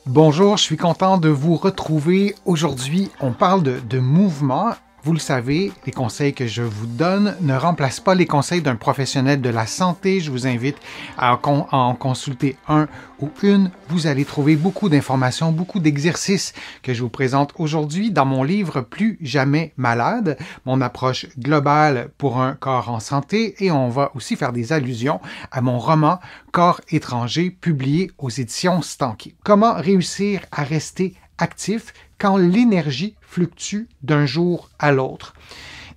Bonjour, je suis content de vous retrouver. Aujourd'hui, on parle de mouvement. Vous le savez, les conseils que je vous donne ne remplacent pas les conseils d'un professionnel de la santé. Je vous invite à en consulter un ou une. Vous allez trouver beaucoup d'informations, beaucoup d'exercices que je vous présente aujourd'hui dans mon livre Plus jamais malade, mon approche globale pour un corps en santé, et on va aussi faire des allusions à mon roman Corps étranger, publié aux éditions Stanké. Comment réussir à rester actif quand l'énergie fluctue d'un jour à l'autre.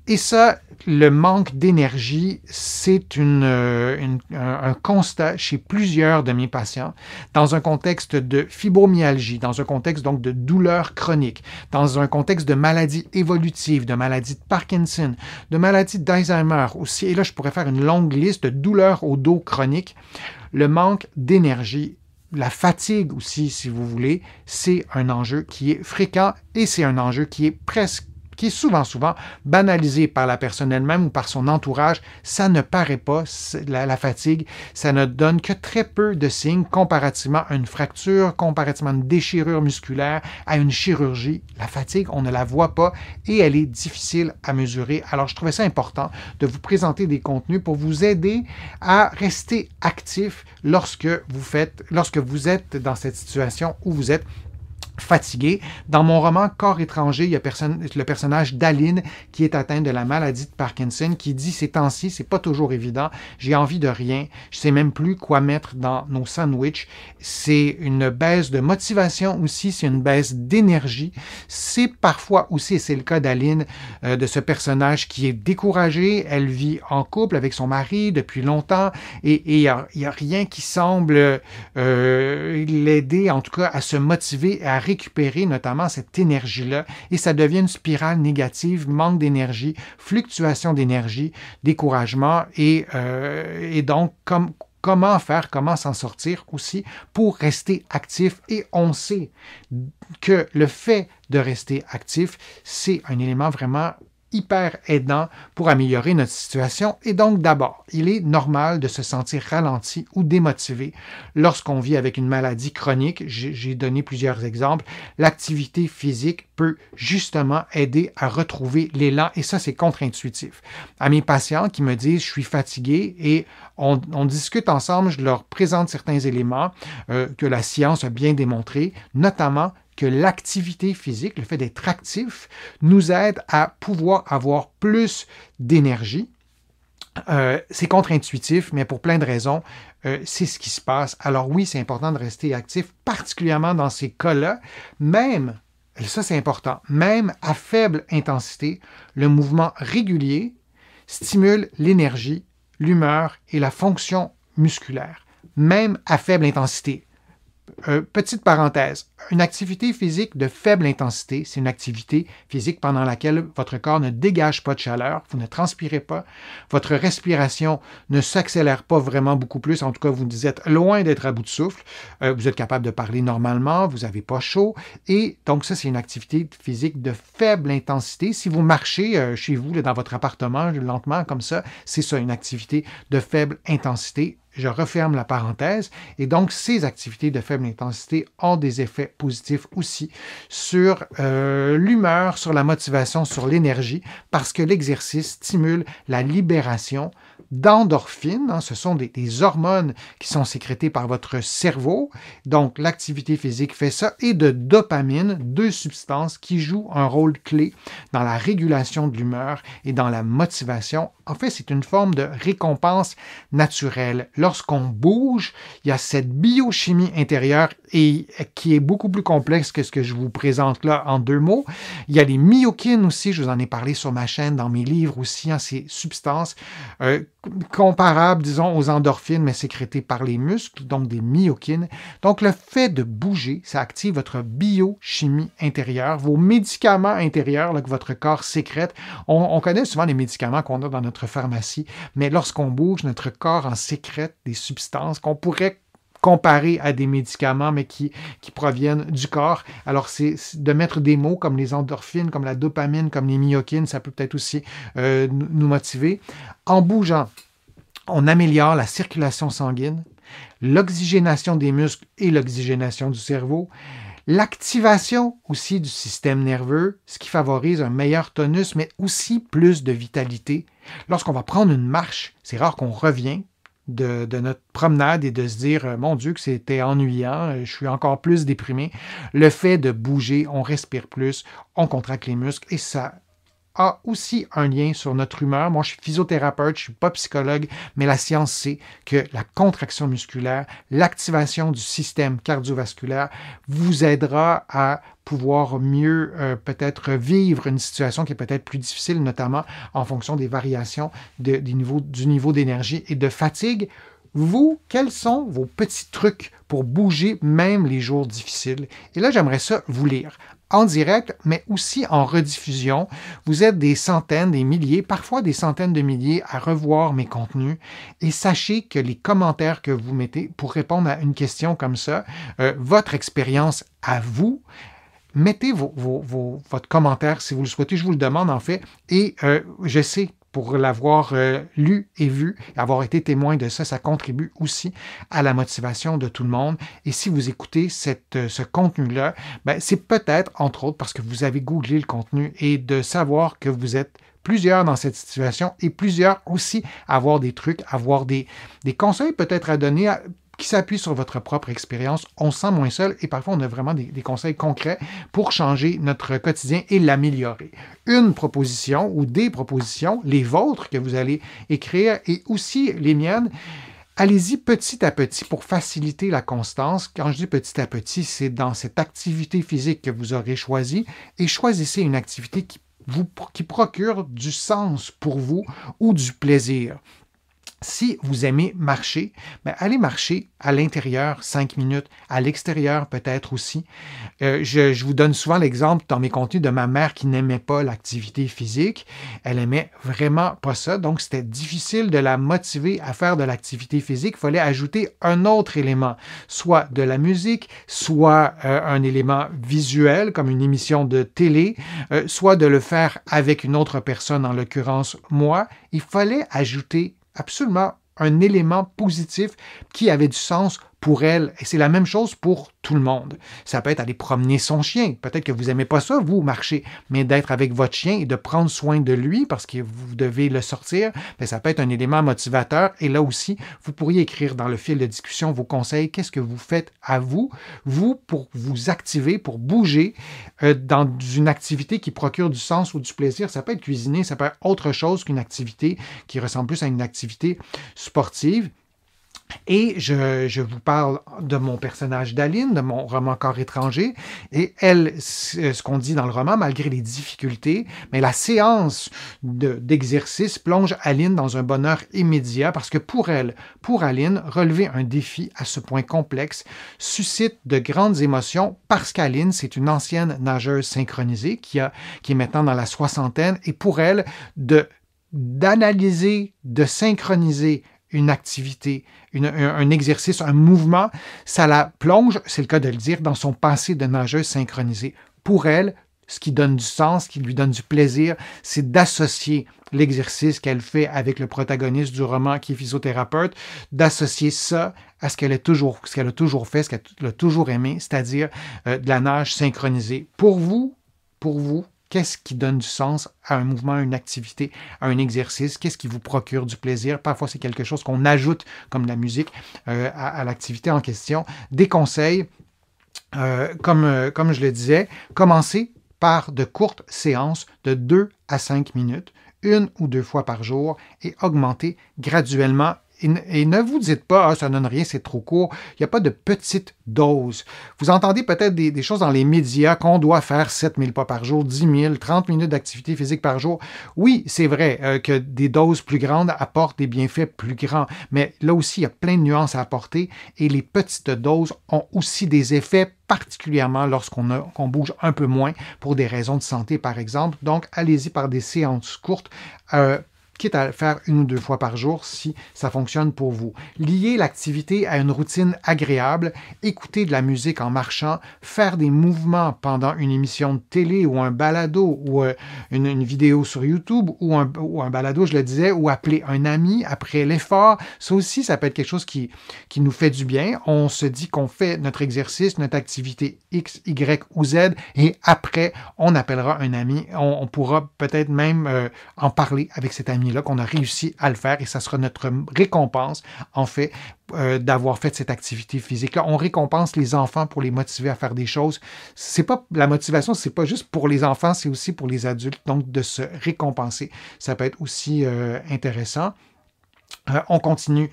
Et ça, le manque d'énergie, c'est un constat chez plusieurs de mes patients dans un contexte de fibromyalgie, dans un contexte donc de douleur chronique, dans un contexte de maladie évolutive, de maladie de Parkinson, de maladie d'Alzheimer aussi. Et là, je pourrais faire une longue liste de douleurs au dos chroniques. Le manque d'énergie, la fatigue aussi, si vous voulez, c'est un enjeu qui est fréquent et c'est un enjeu qui est souvent banalisé par la personne elle-même ou par son entourage. Ça ne paraît pas, la fatigue, ça ne donne que très peu de signes comparativement à une fracture, comparativement à une déchirure musculaire, à une chirurgie. La fatigue, on ne la voit pas et elle est difficile à mesurer. Alors, je trouvais ça important de vous présenter des contenus pour vous aider à rester actif lorsque vous êtes dans cette situation où vous êtes fatigué. Dans mon roman Corps étranger, il y a le personnage d'Aline qui est atteinte de la maladie de Parkinson qui dit ces temps-ci, c'est pas toujours évident, j'ai envie de rien, je sais même plus quoi mettre dans nos sandwichs. C'est une baisse de motivation aussi, c'est une baisse d'énergie. C'est parfois aussi, et c'est le cas d'Aline, de ce personnage qui est découragé, elle vit en couple avec son mari depuis longtemps et il y a rien qui semble l'aider en tout cas à se motiver et à récupérer notamment cette énergie-là et ça devient une spirale négative, manque d'énergie, fluctuation d'énergie, découragement et donc comment s'en sortir aussi pour rester actif. Et on sait que le fait de rester actif, c'est un élément vraiment hyper aidant pour améliorer notre situation. Et donc, d'abord, il est normal de se sentir ralenti ou démotivé lorsqu'on vit avec une maladie chronique. J'ai donné plusieurs exemples. L'activité physique peut justement aider à retrouver l'élan et ça, c'est contre-intuitif. À mes patients qui me disent « je suis fatigué » et on discute ensemble, je leur présente certains éléments que la science a bien démontrés, notamment que l'activité physique, le fait d'être actif, nous aide à pouvoir avoir plus d'énergie. C'est contre-intuitif, mais pour plein de raisons, c'est ce qui se passe. Alors oui, c'est important de rester actif, particulièrement dans ces cas-là, même, ça c'est important, même à faible intensité, le mouvement régulier stimule l'énergie, l'humeur et la fonction musculaire, même à faible intensité. Petite parenthèse, une activité physique de faible intensité, c'est une activité physique pendant laquelle votre corps ne dégage pas de chaleur, vous ne transpirez pas, votre respiration ne s'accélère pas vraiment beaucoup plus, en tout cas vous êtes loin d'être à bout de souffle, vous êtes capable de parler normalement, vous n'avez pas chaud, et donc ça c'est une activité physique de faible intensité. Si vous marchez chez vous, là, dans votre appartement, lentement comme ça, c'est ça une activité de faible intensité. Je referme la parenthèse. Et donc, ces activités de faible intensité ont des effets positifs aussi sur l'humeur, sur la motivation, sur l'énergie, parce que l'exercice stimule la libération d'endorphines. Ce sont des hormones qui sont sécrétées par votre cerveau. Donc, l'activité physique fait ça. Et de dopamine, deux substances qui jouent un rôle clé dans la régulation de l'humeur et dans la motivation. En fait, c'est une forme de récompense naturelle. Lorsqu'on bouge, il y a cette biochimie intérieure et qui est beaucoup plus complexe que ce que je vous présente là en deux mots. Il y a les myokines aussi, je vous en ai parlé sur ma chaîne, dans mes livres aussi, ces substances comparables, disons, aux endorphines, mais sécrétées par les muscles, donc des myokines. Donc, le fait de bouger, ça active votre biochimie intérieure, vos médicaments intérieurs là, que votre corps sécrète. On connaît souvent les médicaments qu'on a dans notre pharmacie, mais lorsqu'on bouge, notre corps en sécrète des substances qu'on pourrait comparer à des médicaments, mais qui proviennent du corps. Alors, c'est de mettre des mots comme les endorphines, comme la dopamine, comme les myokines, ça peut peut-être aussi nous motiver. En bougeant, on améliore la circulation sanguine, l'oxygénation des muscles et l'oxygénation du cerveau, l'activation aussi du système nerveux, ce qui favorise un meilleur tonus, mais aussi plus de vitalité. Lorsqu'on va prendre une marche, c'est rare qu'on revient de notre promenade et de se dire « Mon Dieu, que c'était ennuyant, je suis encore plus déprimé ». Le fait de bouger, on respire plus, on contracte les muscles et ça a aussi un lien sur notre humeur. Moi, je suis physiothérapeute, je ne suis pas psychologue, mais la science sait que la contraction musculaire, l'activation du système cardiovasculaire vous aidera à pouvoir mieux peut-être vivre une situation qui est peut-être plus difficile, notamment en fonction des variations du niveau d'énergie et de fatigue. Vous, quels sont vos petits trucs pour bouger même les jours difficiles? Et là, j'aimerais ça vous lire en direct, mais aussi en rediffusion. Vous êtes des centaines, des milliers, parfois des centaines de milliers à revoir mes contenus. Et sachez que les commentaires que vous mettez pour répondre à une question comme ça, votre expérience à vous, mettez votre commentaire si vous le souhaitez, je vous le demande en fait, et je sais pour l'avoir lu et vu, et avoir été témoin de ça, ça contribue aussi à la motivation de tout le monde. Et si vous écoutez ce contenu-là, c'est peut-être, entre autres, parce que vous avez googlé le contenu et de savoir que vous êtes plusieurs dans cette situation et plusieurs aussi à avoir des trucs, à avoir des conseils peut-être à donner qui s'appuie sur votre propre expérience. On se sent moins seul et parfois on a vraiment des conseils concrets pour changer notre quotidien et l'améliorer. Une proposition ou des propositions, les vôtres que vous allez écrire et aussi les miennes, allez-y petit à petit pour faciliter la constance. Quand je dis petit à petit, c'est dans cette activité physique que vous aurez choisie et choisissez une activité qui procure du sens pour vous ou du plaisir. Si vous aimez marcher, allez marcher à l'intérieur 5 minutes, à l'extérieur peut-être aussi. Je vous donne souvent l'exemple dans mes contenus de ma mère qui n'aimait pas l'activité physique. Elle aimait vraiment pas ça, donc c'était difficile de la motiver à faire de l'activité physique. Il fallait ajouter un autre élément, soit de la musique, soit un élément visuel comme une émission de télé, soit de le faire avec une autre personne, en l'occurrence moi. Il fallait ajouter absolument un élément positif qui avait du sens pour elle. Et c'est la même chose pour tout le monde. Ça peut être aller promener son chien. Peut-être que vous n'aimez pas ça, vous, marcher, mais d'être avec votre chien et de prendre soin de lui parce que vous devez le sortir, ça peut être un élément motivateur. Et là aussi, vous pourriez écrire dans le fil de discussion vos conseils. Qu'est-ce que vous faites à vous, pour vous activer, pour bouger dans une activité qui procure du sens ou du plaisir. Ça peut être cuisiner, ça peut être autre chose qu'une activité qui ressemble plus à une activité sportive. Et je vous parle de mon personnage d'Aline, de mon roman Corps étranger. Et elle, ce qu'on dit dans le roman, malgré les difficultés, mais la séance d'exercice plonge Aline dans un bonheur immédiat parce que pour elle, pour Aline, relever un défi à ce point complexe suscite de grandes émotions parce qu'Aline, c'est une ancienne nageuse synchronisée qui est maintenant dans la soixantaine. Et pour elle, d'analyser, de synchroniser une activité, un exercice, un mouvement, ça la plonge, c'est le cas de le dire, dans son passé de nageuse synchronisée. Pour elle, ce qui donne du sens, ce qui lui donne du plaisir, c'est d'associer l'exercice qu'elle fait avec le protagoniste du roman qui est physiothérapeute, d'associer ça à ce qu'elle a toujours fait, ce qu'elle a toujours aimé, c'est-à-dire de la nage synchronisée. Pour vous, qu'est-ce qui donne du sens à un mouvement, à une activité, à un exercice? Qu'est-ce qui vous procure du plaisir? Parfois, c'est quelque chose qu'on ajoute, comme la musique, à l'activité en question. Des conseils, comme je le disais, commencez par de courtes séances de 2 à 5 minutes, 1 ou 2 fois par jour, et augmentez graduellement. Et ne vous dites pas, ça ne donne rien, c'est trop court. Il n'y a pas de petite dose. Vous entendez peut-être des choses dans les médias qu'on doit faire 7000 pas par jour, 10 000, 30 minutes d'activité physique par jour. Oui, c'est vrai que des doses plus grandes apportent des bienfaits plus grands. Mais là aussi, il y a plein de nuances à apporter. Et les petites doses ont aussi des effets, particulièrement lorsqu'on bouge un peu moins pour des raisons de santé, par exemple. Donc, allez-y par des séances courtes. quitte à le faire 1 ou 2 fois par jour si ça fonctionne pour vous. Lier l'activité à une routine agréable, écouter de la musique en marchant, faire des mouvements pendant une émission de télé ou un balado ou une vidéo sur YouTube ou un balado, je le disais, ou appeler un ami après l'effort. Ça aussi, ça peut être quelque chose qui nous fait du bien. On se dit qu'on fait notre exercice, notre activité X, Y ou Z et après, on appellera un ami. On pourra peut-être même en parler avec cet ami-là qu'on a réussi à le faire et ça sera notre récompense, en fait, d'avoir fait cette activité physique-là. On récompense les enfants pour les motiver à faire des choses. C'est pas la motivation, c'est pas juste pour les enfants, c'est aussi pour les adultes. Donc, de se récompenser, ça peut être aussi intéressant. On continue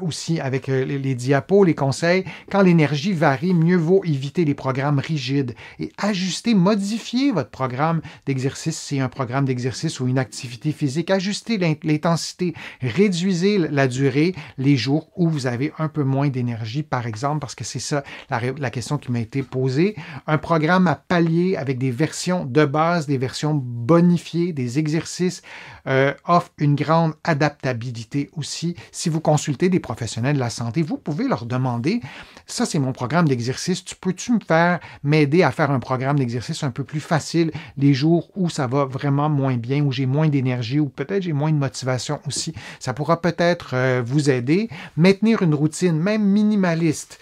aussi avec les diapos, les conseils. Quand l'énergie varie, mieux vaut éviter les programmes rigides et ajuster, modifier votre programme d'exercice. Si c'est un programme d'exercice ou une activité physique, ajustez l'intensité, réduisez la durée, les jours où vous avez un peu moins d'énergie, par exemple, parce que c'est ça la question qui m'a été posée. Un programme à palier avec des versions de base, des versions bonifiées, des exercices offre une grande adaptabilité aussi. Si vous consultez des professionnels de la santé, vous pouvez leur demander, ça c'est mon programme d'exercice, peux-tu m'aider à faire un programme d'exercice un peu plus facile les jours où ça va vraiment moins bien, où j'ai moins d'énergie, ou peut-être j'ai moins de motivation aussi. Ça pourra peut-être vous aider. Maintenir une routine, même minimaliste,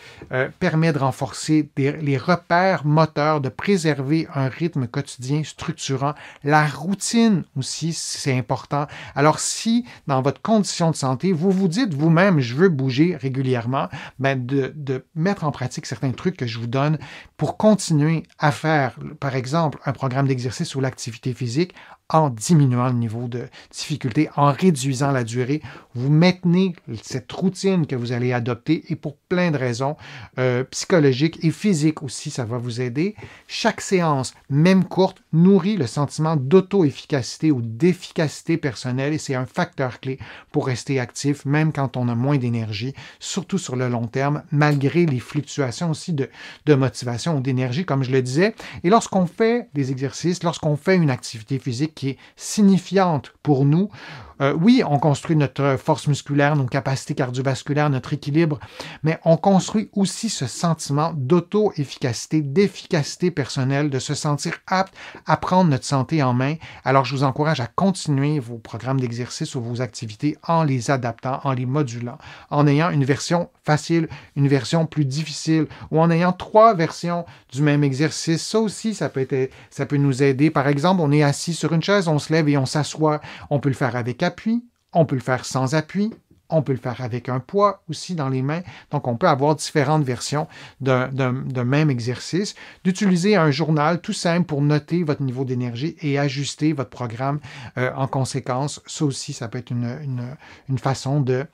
permet de renforcer les repères moteurs, de préserver un rythme quotidien structurant. La routine aussi, c'est important. Alors, si dans votre condition de santé, vous vous dites vous-même, je veux bouger régulièrement, de mettre en pratique certains trucs que je vous donne pour continuer à faire, par exemple, un programme d'exercice ou l'activité physique en diminuant le niveau de difficulté, en réduisant la durée. Vous maintenez cette routine que vous allez adopter et pour plein de raisons psychologiques et physiques aussi, ça va vous aider. Chaque séance, même courte, nourrit le sentiment d'auto-efficacité ou d'efficacité personnelle et c'est un facteur clé pour rester actif, même quand on a moins d'énergie, surtout sur le long terme, malgré les fluctuations aussi de motivation ou d'énergie, comme je le disais. Et lorsqu'on fait des exercices, lorsqu'on fait une activité physique qui est signifiante pour nous, oui, on construit notre force musculaire, nos capacités cardiovasculaires, notre équilibre, mais on construit aussi ce sentiment d'auto-efficacité, d'efficacité personnelle, de se sentir apte à prendre notre santé en main. Alors, je vous encourage à continuer vos programmes d'exercice ou vos activités en les adaptant, en les modulant, en ayant une version facile, une version plus difficile, ou en ayant 3 versions du même exercice. Ça aussi, ça peut nous aider. Par exemple, on est assis sur une chaise, on se lève et on s'assoit. On peut le faire avec appui, on peut le faire sans appui, on peut le faire avec un poids aussi dans les mains. Donc, on peut avoir différentes versions d'un même exercice. D'utiliser un journal tout simple pour noter votre niveau d'énergie et ajuster votre programme en conséquence. Ça aussi, ça peut être une façon de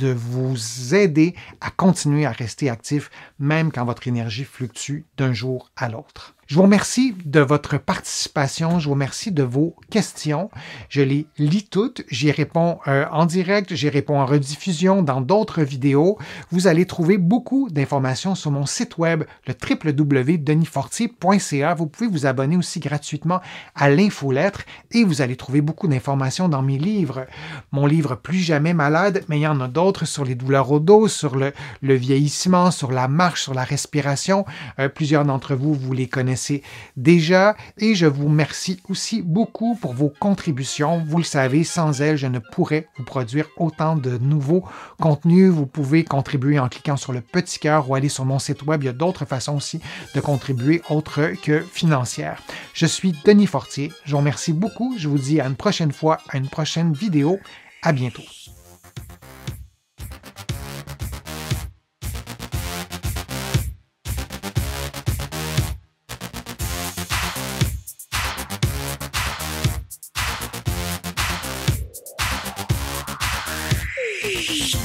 vous aider à continuer à rester actif, même quand votre énergie fluctue d'un jour à l'autre. Je vous remercie de votre participation, je vous remercie de vos questions. Je les lis toutes, j'y réponds en direct, j'y réponds en rediffusion dans d'autres vidéos. Vous allez trouver beaucoup d'informations sur mon site web, le www.denisfortier.ca. Vous pouvez vous abonner aussi gratuitement à l'infolettre et vous allez trouver beaucoup d'informations dans mes livres. Mon livre Plus jamais malade, mais il y en a d'autres sur les douleurs au dos, sur le vieillissement, sur la marche, sur la respiration. Plusieurs d'entre vous, vous les connaissez déjà et je vous remercie aussi beaucoup pour vos contributions. Vous le savez, sans elles, je ne pourrais vous produire autant de nouveaux contenus. Vous pouvez contribuer en cliquant sur le petit cœur ou aller sur mon site web. Il y a d'autres façons aussi de contribuer autres que financières. Je suis Denis Fortier. Je vous remercie beaucoup. Je vous dis à une prochaine fois, à une prochaine vidéo. À bientôt. Shh.